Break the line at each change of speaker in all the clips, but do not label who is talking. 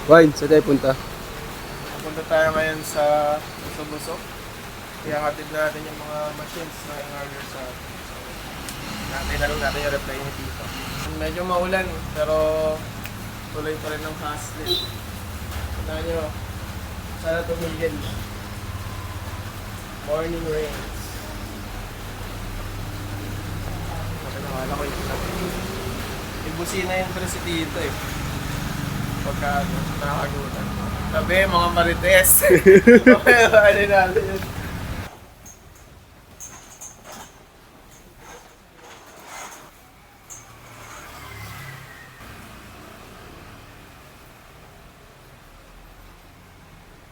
Wine, saan tayo punta?
Punta tayo ngayon sa Buso-Buso. Kaya hatid natin yung mga machines na in-order sa natin yung reply ni Tito. Medyo maulan, pero tuloy pa rin ang hustling. Tandaan nyo, sana tumigil. Morning rains. Nakala ko yung ibusina yung pero si Tito eh. Pagka nakakagutan. Sabi, mga marites. Okay, ano natin yun.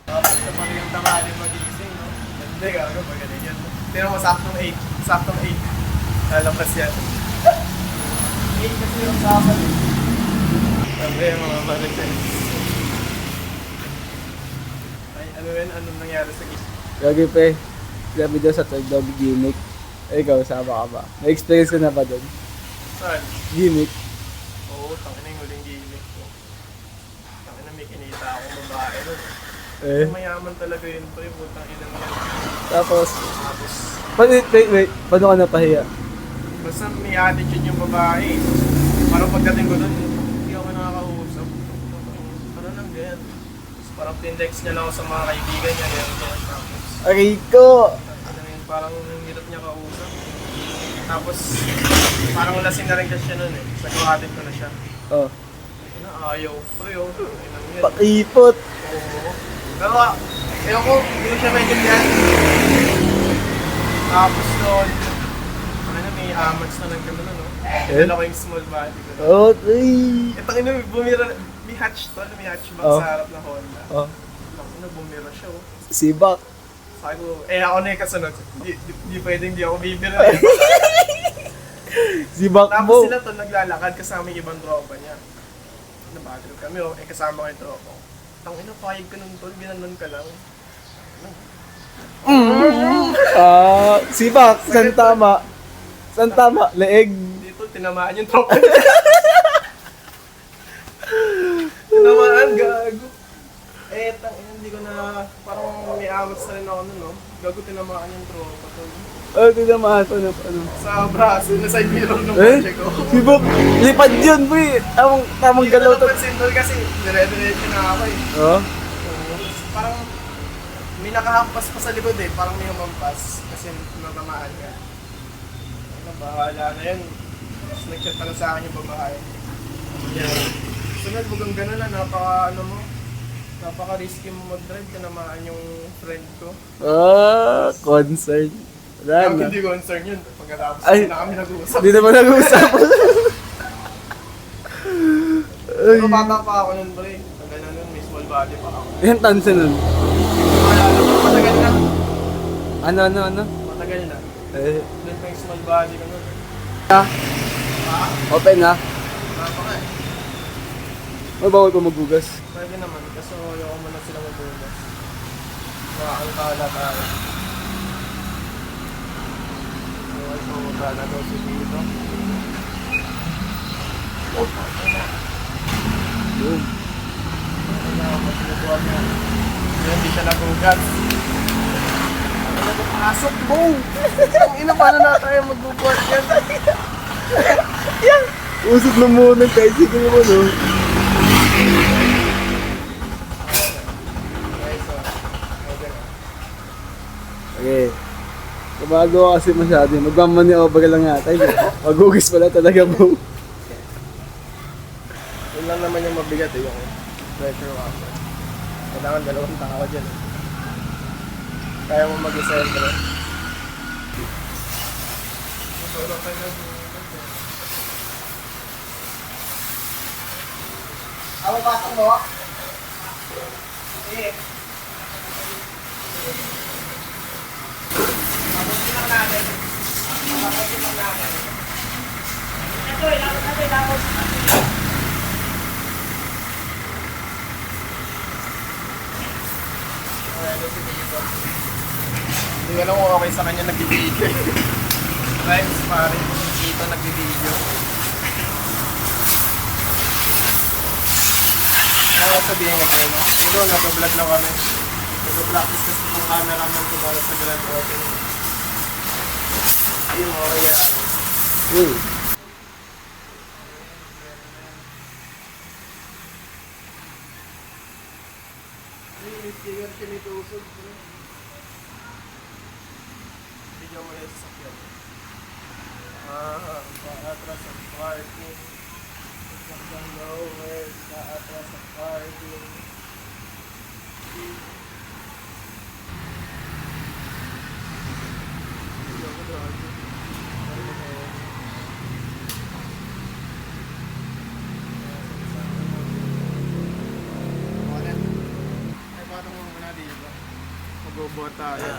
Tapos naman yung tangali magising, no? Hindi, gago, magaling yan. Pero mo, saktong 8. Saktong 8. Lalabas yan. 8 kasi yung sapat eh. Sabi, mga marites. Ay, ano yun? Anong nangyari sa gis?
Gagi pa eh. Sabi daw sa third dog gimmick. Eh, ikaw, sama ka ba? May experience ka na ba doon?
Saan?
Gimmick.
Oo, tangin na yung huling gimmick ko. Tangin na may kinita akong babae nun.
Eh.
Mayaman talaga yun po yung putang ina mo yan.
Tapos,
Tapos,
wait. Paano ka napahiya?
basta may attitude yung babae. Parang pagdating ko dun, hindi ako nakakausap. Parang lang ganyan. Tapos parang tindex niya lang ako sa mga kaibigan niya. Ganyan. Tapos,
Aray ko!
ano yun, parang hirap niya kausap. Tapos, parang lasing na rin kasi siya nun eh. Nagkakatid ko na siya.
Oh,
Ano, ayaw. Pre, oh. Ayun yan.
pakipot!
Oo. Pero, ewan ko, hindi ko siya maintindihan. Tapos doon, ano, may amats na nagkano, no? Dala ko yung small body ko.
Oh, ay!
Itang ina, may hatchback
Oh.
sa harap ng Honda.
Oh,
Ina, bumira siya, oh.
sibak.
Sabi ko, ako na yung kasunod. Di pwedeng di ako bibira.
Sibak
Tapos
mo!
sila to naglalakad kasama yung ibang tropa niya. Nabatrip kami, oh. Kasama ko yung tropa ko. Tang ina, payag ka nun tol, ginanon ka lang.
Sibak! San tama? San tama? Leeg!
Dito, tinamaan yung tropa niya. Tinamaan, gago. Hindi ko na, parang may awats na rin ako nun, no? Gago, tinamaan yung tropa tol.
Oh, tinamaan. Paano?
Sa braso, na side mirror ng
Eh?
kotse ko.
Sibak! Lipad yun, pre! Tamang
Hindi ko
galaw to.
napansin tol kasi, dire-diretso na ako eh.
Oh?
Parang may nakahampas pa sa likod eh, parang may humampas kasi natamaan ka. Ano, bahala na yun. Tapos nag-chat pala sa akin yung babae. Yan. Sunod, huwag ganun na, napaka-risky mo mag-drive, tinamaan yung friend ko.
Concern. Wala
Kaya
na.
hindi concern yun, pagkatapos
Ay.
na kami nag-uusap.
Hindi naman nag-uusap. Ay.
Pero bata pa ako nun, pre. Pag ganun nun, may small body pa ako.
Yan tansa nun.
Maalala ko, matagal na.
Ano?
Matagal na.
Eh.
Doon pa yung small body ko nun.
Ah, open ha.
Napaka eh.
Bawal pa magbugas.
Pwede naman, kasi ayoko muna sila mabunas. Nakakangkala tayo. Okay, pumunta na daw si Tito.
Boom.
Ano na, masinubuan niya. Hindi siya nagugas. Ano na pasok, boom! Ang ina, paano na tayo magbubuhat yan?
Usot na muna kahit sige mo no.
Okay, so, okay na.
Okay. Kabado ka kasi masyado. Magmamani-over lang nga tayo. Magugis pala talaga mo.
Yun lang naman yung mabigat eh, yung pressure washer. Kailangan dalawang tao dyan eh. Kaya mo mag-isentro. Ako pasok mo? Sige. Papasin lang natin. Papasin lang natin. Ito, ilapot. Hindi ko alam kung okay sa kanya nagbibideo. Friends, pare, dito nagbibideo. Kaya sabihin nga gano'n. Dito, nag-vlog lang kami. Nag-practice kasi kung cameraman ko para sa grand opening. Ayun, okay yan.
Uy.
Ay, sticker siya nito usog. Bigyan mo na yung sasakyan. Paatras ang parking. Hanggang lower, paatras ang parking. Mag-ubo tayo.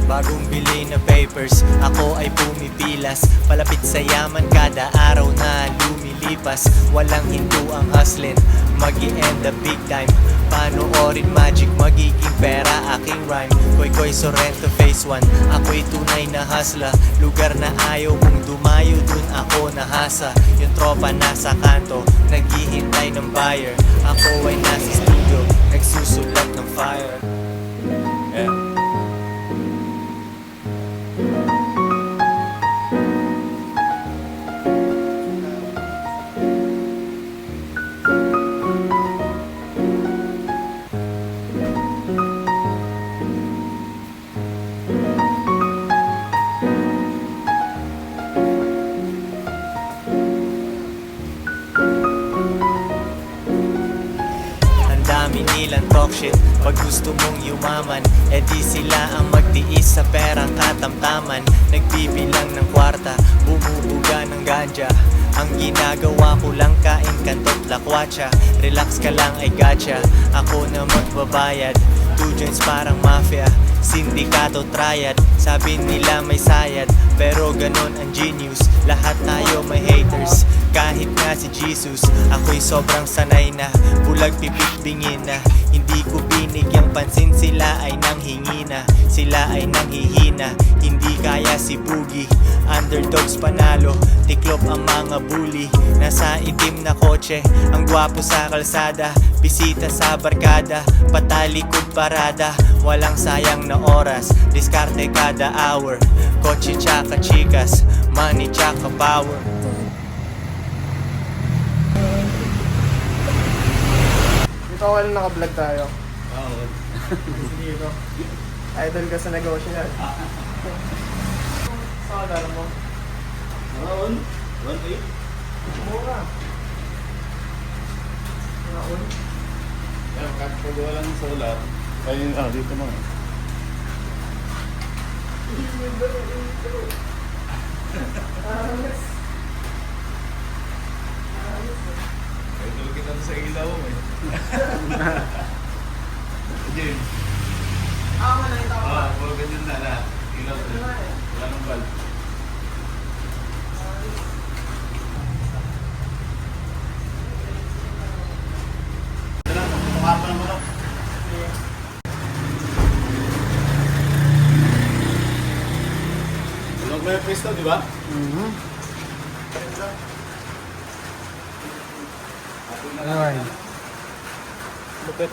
Bagong bili na papers, ako ay pumipilas. Palapit sa yaman kada araw na lumilipas. Walang hinto ang hustlin, mag-i-end up big time. Panoorin magic, magiging pera aking rhyme. Koy Sorrento phase 1, ako'y tunay na hustler. Lugar na ayaw mong dumayo, dun ako nahasa. Yung tropa nasa kanto, naghihintay ng buyer. Ako ay nasa studio, nagsusulat ng fire. Yeah. Dami nilang talk shit. Pag gusto mong yumaman, edi sila ang magtiis sa perang katamtaman. Nagbibilang ng kwarta, bumubuga ng ganja. Ang ginagawa ko lang kain kantot lakwatsa. Relax ka lang ay gotcha, ako na magbabayad. 2 joints parang mafia, sindikato triad. Sabi nila may sayad, pero ganon ang genius. Lahat tayo may haters, kahit nga si Jesus. Ako'y sobrang sanay na, bulag pipigpingin na. Hindi ko binigyang pansin, sila ay nanghingi na. Sila ay nanghihina, hindi kaya si Boogie. Underdogs panalo, tiklop ang mga bully. Nasa itim na kotse, ang gwapo sa kalsada. Bisita sa barkada, patalikod parada. Walang sayang na oras, diskarte kada hour. Kotse tsaka chikas, money tsaka power.
Dito ako lang naka-vlog tayo. Oo. Dito. Idol ka sa negosyo yan. Saan ka mo?
Noon? 1-8?
Mura. Naon?
Yan, kahit pag walang solar. Ayun, dito mo. Ay, tulog kita sa ilaw mo eh. Jim.
Ako na yung tao.
Puro ganyan na lahat. Ilaw. Wala nang bulb. Mukha pa ng manok. Tulog mo yung pisto, di ba?
Alright. Lupit.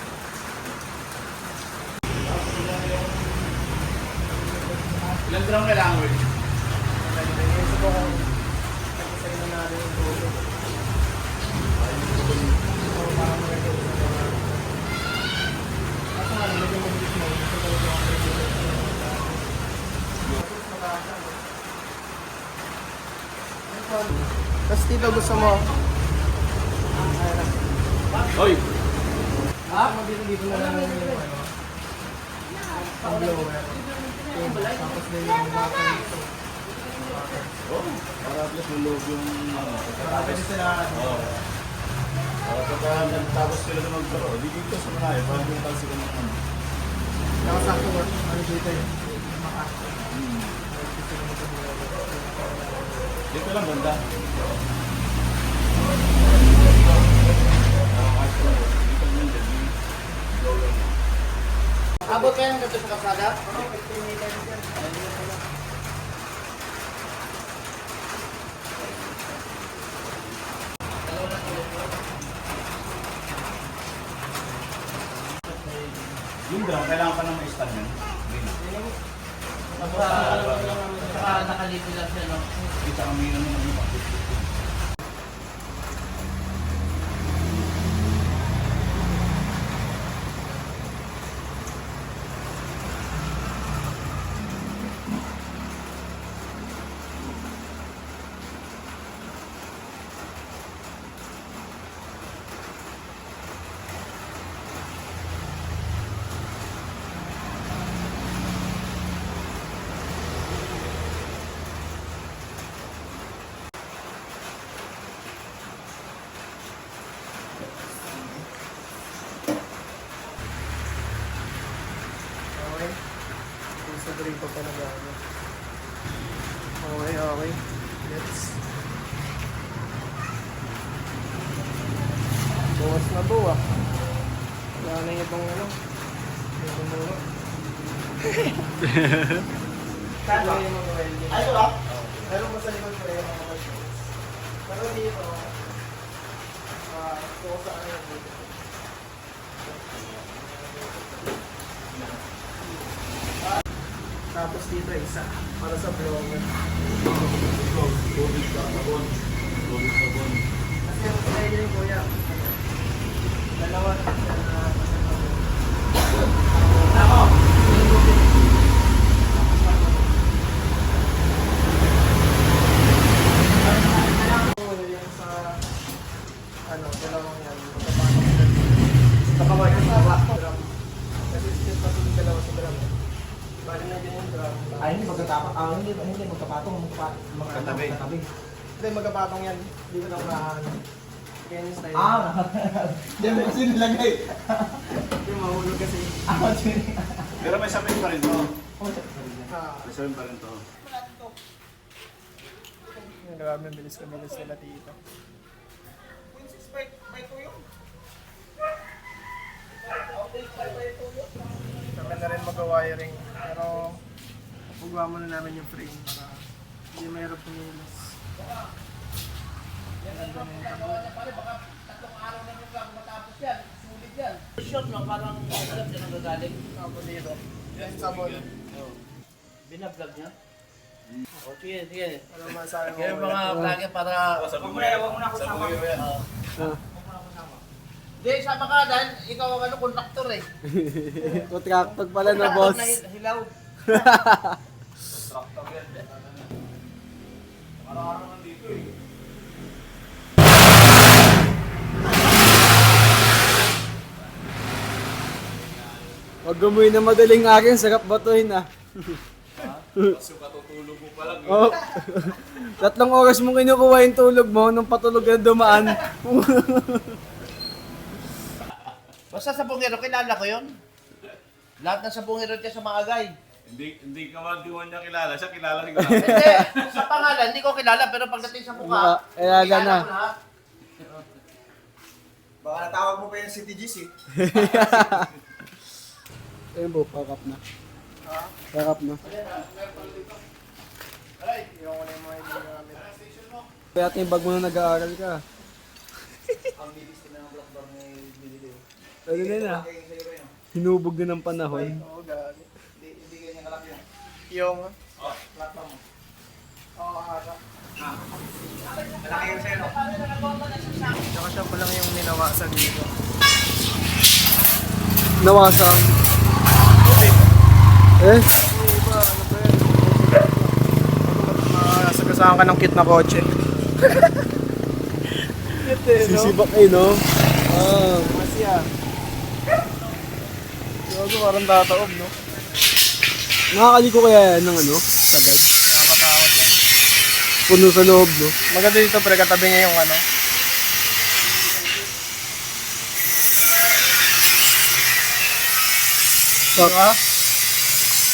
Ilan drum kailangan mo?
Nag-iisip ko kung nag-isay na natin yung tulo. So, parang maganda sa mga... Ako nga, nalagyan mo dito mo. Gusto ko lang yung tapos tito, gusto mo?
Hoy!
Ha? Mabili dito na lang yung ano. Ang blower. Tapos na yung button dito.
Oh, para plus lulog yung ano.
Pwede sila
Oo. Para pagka nagtapos sila na magparo, di dito sa mga eh, parang yung talsi ka ng ano.
nakasakto ba? Ano dito yun?
Dito lang banda.
Abot kayo ng sa kasada?
Yung drum, kailangan pa nang ma-stand yun.
Saka nakalito lang siya, no?
Kita kami yun ng pag
Okay. Gusto ko rito pa nag-ano. Okay, okay. Let's... Buwas na to ah. Wala na yung itong ano. Yung tumulo. Kano yung mga welding? Ay, ito ba? Meron mo sa likod ko yung mga welding. Pero dito, ito sa ano yung dito. Tapos dito isa para sa blower. Kasi yung pinay din kuya. Dalawa na siya na ako! Yan sa ano, dalawang yan. Magkapatong sila. Sa kaway yung drum. Kasi split pa yung dalawa sa drum. Bali na din yung drum.
Ay, hindi magkatapang. Hindi magkapatong.
Katabi.
Hindi, magkapatong yan. Hindi ko lang maano. Kaya yung style.
Hindi mo kasi nilagay.
Hindi, mahulog kasi.
Pero may sabihin pa rin to.
Ah,
May sabihin pa rin to.
yung grabe, bilis nila dito. Kami na rin mag-wiring. Pero, pagwa muna namin yung frame para hindi mahirap pumilas. Ganda na yung tabo.
Short, no? Parang alam siya nang gagaling.
Tabo dito. Yan sabon.
Binablog niya. O, sige, sige.
Ano masabi mo?
Kaya mga vlogger para...
Huwag mo na ako sama.
Hindi, sama ka dahil ikaw ang ano, kontraktor eh.
Contractor pala na, boss.
Na hilaw.
Araw-araw nandito eh.
Huwag gumuhin na madaling akin, sarap batuhin ah.
Kasi katutulog mo pa lang.
Oh. 3 oras mong kinukuha yung tulog mo nung patulog na dumaan.
Basta sa bungero, kilala ko yun. Lahat ng sa bungero niya sa mga agay.
Hindi ka man diwan niya kilala. Siya kilala rin
Hindi, sa pangalan, hindi ko kilala, pero pagdating sa mukha,
Kilala na.
ko lahat.
Baka natawag mo pa yung City GC.
Ayun po, pakap na.
Ha?
Pakap na.
Ay, yung ko na yung mga hindi namin.
Kaya yung bag mo na nag-aaral ka.
Ang bilis din ng blockbar na binili.
Ano na na? Hinubog na ng panahon.
Oo, galing. Hindi ganyan kalaki yan. Yung blockbar mo. Oo, hara. Malaki yung sa'yo, no? Tsaka siya pa lang yung ninawasan dito.
Nawasan. Eh?
Yung iba, ano ba yan? Sagasaan ka ng kit na kotse. Kit eh, no?
Sisibak eh, no? Ah.
Masya. Siguro parang tataob, no?
Nakakaliko kaya yan ng ano? Tagal.
Nakakatakot yan.
Puno sa loob, no?
Maganda dito, pre, katabi niya yung ano. Diba?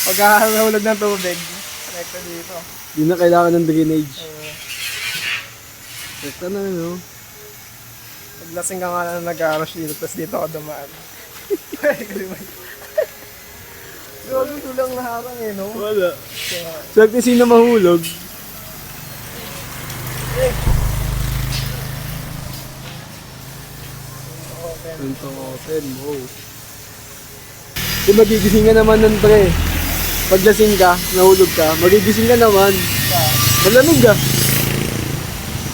Pagkakahulog ng tubig, rekta dito.
Hindi na kailangan ng drainage. Ito na, no?
Paglasing ka nga na nag-aros dito, tapos dito ka dumaan. Ay, kalimay. Grabe ito lang naharang eh, no?
Wala.
Kaya,
Swerte sino mahulog.
open.
Ito open, wow. Di magigising ka naman nun, pre. Pag lasing ka, nahulog ka, magigising ka naman. Malamig ka.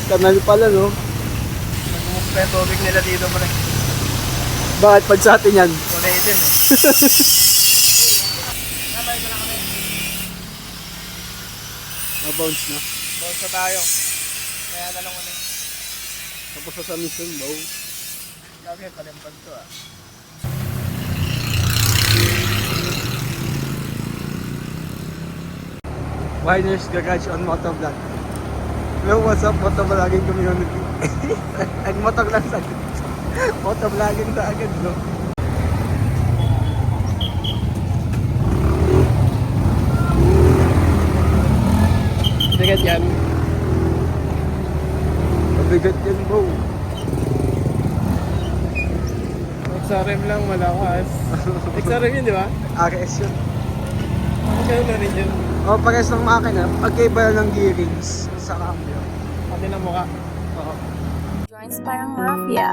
Kanal pala, no?
Nagmumok pa yung tubig nila dito mo rin.
Bakit pag sa atin yan?
Kulay itim eh.
Mabounce na.
Bawal sa tayo. Kaya na lang ulit.
Tapos sa mission, bow.
Lagi, palimpag to ah.
Winers Garage on Motovlog. Hello, what's up, motovlogging community? Nag-motor lang sa agad. Motovlogging sa agad, no?
Bigat yan.
Mabigat yan, bow.
XRM lang malakas. XRM yun, di ba?
RS yun.
Magkano na rin yun?
O, pares ng makina. Pagkaiba lang ng gearings sa cambio.
Pati ng mukha.
Oo.
Joins parang mafia.